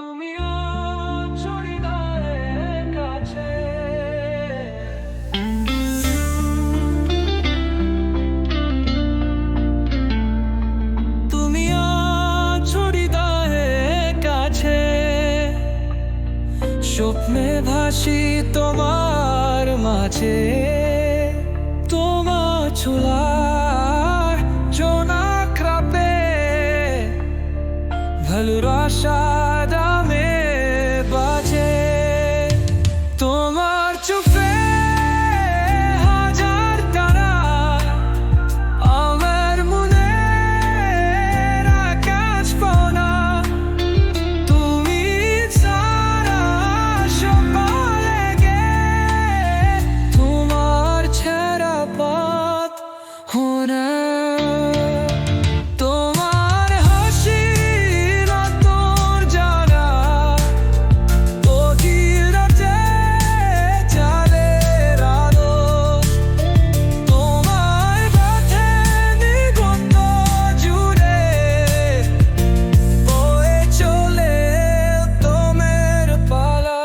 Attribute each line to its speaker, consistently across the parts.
Speaker 1: তুমিও হৃদয়ের কাছে। তুমিও হৃদয়ের কাছে, স্বপ্নে ভাসি তোমার মাঝে। তোমার চুলার জোনাক রাতে ভালোবাসা দামে বাজে। তোমার চোখে হাজার তারা, আমার মনের আকাশ পাওনা। তুমি ছাড়া সকাল গে, তোমার ছেঁড়া পথ হোনা। তোমার হাসি না তোর জানা, গভীর রাতে চাঁদের আলো। তোমার পথে দিগন্ত জুড়ে বয়ে চলে তোমার পালা।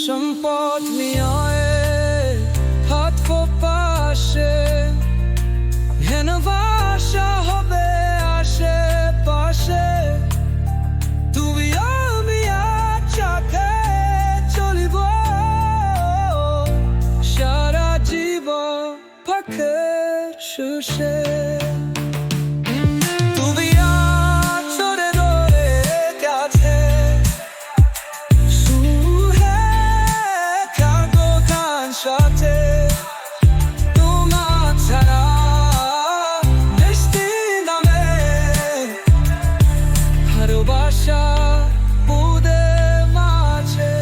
Speaker 1: সম্পদ নিয়ে হাত পাশে, হেন ভাষা হবে আশেপাশে। তুমি আমি একসাথে চলিব সারা জীবন পাখের সুসে। তুমি আছো হৃদয়ের কাছে, সাথে তোমার ছাড়া মিষ্টি নামে ভালোবাসা ওদের মাঝে।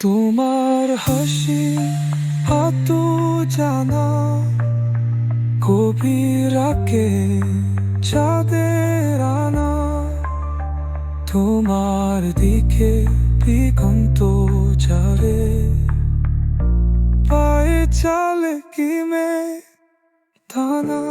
Speaker 1: তোমার হাসি হাত জানা, গভীর রাতে চাঁদের আনা। তোমার দিকে দিগন্ত ঝরে, পায়ে চালে কি মে দানা।